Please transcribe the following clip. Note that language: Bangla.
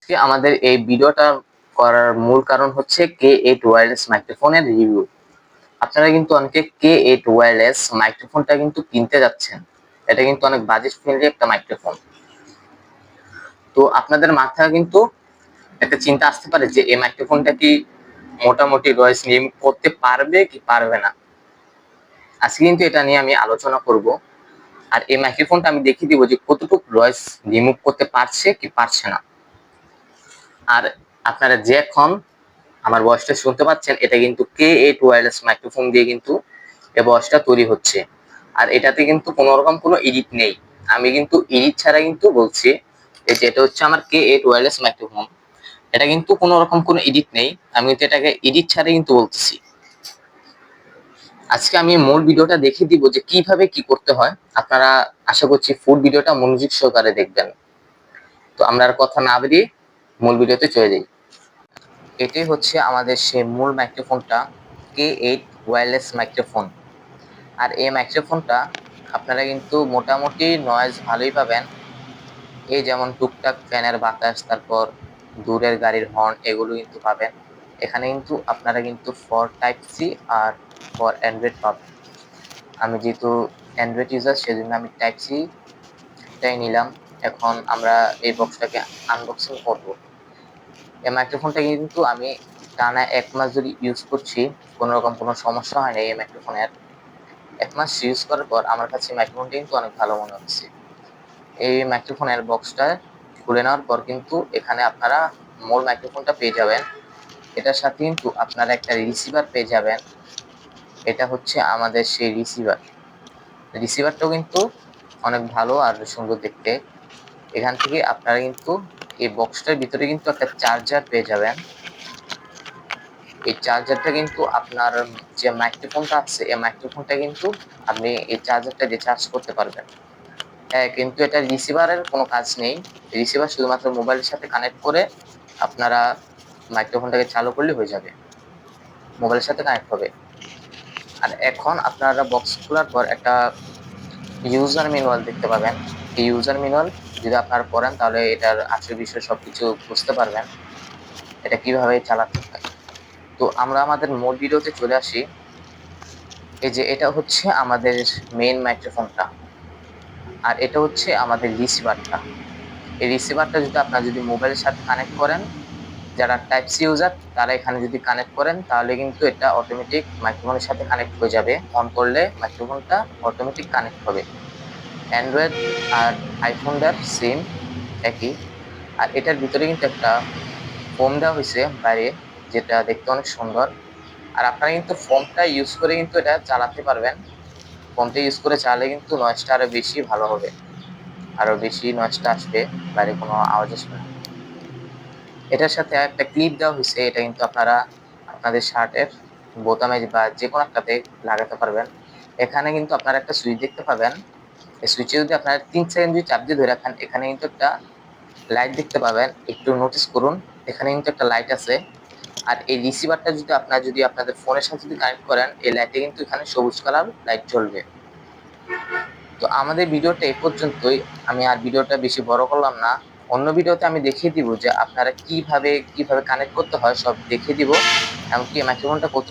আজকে আমাদের এই ভিডিওটা করার মূল কারণ হচ্ছে K8 ওয়্যারলেস মাইক্রোফোনের রিভিউ। আপনারা কিন্তু অনেকে K8 ওয়্যারলেস মাইক্রোফোনটা কিন্তু কিনতে যাচ্ছেন। এটা কিন্তু অনেক বাজেট ফ্রেন্ডলি একটা মাইক্রোফোন। তো আপনাদের মাথায় কিন্তু একটা চিন্তা আসতে পারে যে এই মাইক্রোফোনটা কি মোটামুটি ভয়েস রিমুভ করতে পারবে কি পারবে না। আজকে কিন্তু এটা নিয়ে আমি আলোচনা করব। আর এই মাইক্রোফোনটা আমি দেখিয়ে দিব যে কতটুকু ভয়েস রিমুভ করতে পারছে কি পারছে না। আর আপনারা যে এখন আমার ভয়েসটা শুনতে পাচ্ছেন, এটা কিন্তু K8 ওয়্যারলেস মাইক্রোফোন দিয়ে কিন্তু এই ভয়েসটা তৈরি হচ্ছে। আর এটাতে কিন্তু কোনো রকম কোনো এডিট নেই। আমি কিন্তু এডিট ছাড়া কিন্তু বলছি, এই যে এটা হচ্ছে আমার K8 ওয়্যারলেস মাইক্রোফোন। এটা কিন্তু কোনো রকম কোনো এডিট নেই, আমি কিন্তু এটাকে এডিট ছাড়া কিন্তু বলতেছি। আজকে আমি মূল ভিডিওটা দেখিয়ে দিব যে কিভাবে কি করতে হয়। আপনারা আশা করছি ফুল ভিডিওটা মনোযোগ সহকারে দেখবেন। তো আমরা আর কথা না বাড়িয়ে মূল ভিডিওতে চলে যাই। এটাই হচ্ছে আমাদের সেই মূল মাইক্রোফোনটা, K8 ওয়্যারলেস মাইক্রোফোন। আর এই মাইক্রোফোনটা আপনারা কিন্তু মোটামুটি নয়েজ ভালোই পাবেন। এই যেমন টুকটাক ফ্যানের বাতাস, তারপর দূরের গাড়ির হর্ন, এগুলো কিন্তু পাবেন। এখানে কিন্তু আপনারা কিন্তু ফর টাইপ সি আর ফর অ্যান্ড্রয়েড পাবেন। আমি যেহেতু অ্যান্ড্রয়েড ইউজার, সেজন্য আমি টাইপ সি টাই নিলাম। এখন আমরা এই বক্সটাকে আনবক্সিং করব। এই মাইক্রোফোনটা কিন্তু আমি টানা 1 মাস ধরে ইউজ করছি, কোনো রকম কোনো সমস্যা হয় না এই মাইক্রোফোনের। 1 মাস ইউজ করার পর আমার কাছে মাইক্রোফোনটা কিন্তু অনেক ভালো মনে হচ্ছে। এই মাইক্রোফোনের বক্সটা খুলে নেওয়ার পর কিন্তু এখানে আপনারা মূল মাইক্রোফোনটা পেয়ে যাবেন। এটার সাথে কিন্তু আপনারা একটা রিসিভার পেয়ে যাবেন। এটা হচ্ছে আমাদের সেই রিসিভারটাও কিন্তু অনেক ভালো আর সুন্দর দেখতে। এখান থেকে আপনারা কিন্তু এই বক্সটার ভিতরে কিন্তু একটা চার্জার পেয়ে যাবেন। এই চার্জারটা কিন্তু আপনার যে মাইক্রোফোনটা আছে, এই মাইক্রোফোনটা কিন্তু আপনি এই চার্জারটা দিয়ে চার্জ করতে পারবেন। কিন্তু এটা রিসিভারের কোনো কাজ নেই। রিসিভার শুধুমাত্র মোবাইলের সাথে কানেক্ট করে আপনারা মাইক্রোফোনটাকে চালু করলে হয়ে যাবে, মোবাইলের সাথে কানেক্ট হবে। আর এখন আপনারা বক্স খোলার পর একটা ইউজার ম্যানুয়াল দেখতে পাবেন। এই ইউজার ম্যানুয়াল যদি আপনারা পড়েন তাহলে এটার আসল বিষয় সবকিছু বুঝতে পারবেন, এটা কিভাবে চালাতে হয়। তো আমরা আমাদের মূল ভিডিওতে চলে আসি। এই যে এটা হচ্ছে আমাদের মেইন মাইক্রোফোনটা, আর এটা হচ্ছে আমাদের রিসিভারটা। এই রিসিভারটা যদি মোবাইলের সাথে কানেক্ট করেন, যারা টাইপ সি ইউজার তারা এখানে যদি কানেক্ট করেন, তাহলে কিন্তু এটা অটোমেটিক মাইক্রোফোনের সাথে কানেক্ট হয়ে যাবে। অন করলে মাইক্রোফোনটা অটোমেটিক কানেক্ট হবে। অ্যান্ড্রয়েড আর আইফোনটার সেম একই। আর এটার ভিতরে কিন্তু একটা ফোম দেওয়া হয়েছে বাইরে, যেটা দেখতে অনেক সুন্দর। আর আপনারা কিন্তু ফোমটা ইউজ করে কিন্তু এটা চালাতে পারবেন। ফোনটা ইউজ করে চালালে কিন্তু নয়েজটা আরো বেশি ভালো হবে, আরো বেশি নয়েজটা আসবে, বাইরে কোনো আওয়াজ আসবে না। এটার সাথে একটা ক্লিপ দেওয়া হয়েছে, এটা কিন্তু আপনারা আপনাদের শার্টের বোতামে বা যে কোনো একটাতে লাগাতে পারবেন। এখানে কিন্তু আপনারা একটা সুইচ দেখতে পাবেন। এই সুইচে যদি আপনারা 3 সেকেন্ড যদি চাপ দিয়ে ধরে রাখেন, এখানে কিন্তু একটা লাইট দেখতে পাবেন। একটু নোটিস করুন, এখানে কিন্তু একটা লাইট আছে। আর এই রিসিভারটা যদি আপনাদের ফোনের সাথে যদি কানেক্ট করেন, এই লাইটে কিন্তু এখানে সবুজ কালার লাইট জ্বলবে। তো আমাদের ভিডিওটা এই পর্যন্তই। আমি আর ভিডিওটা বেশি বড় করলাম না। অন্য ভিডিওতে আমি দেখিয়ে দিব যে আপনারা কিভাবে কানেক্ট করতে হয়, সব দেখিয়ে দিব। এমনকি মাইক্রোফোনটা কত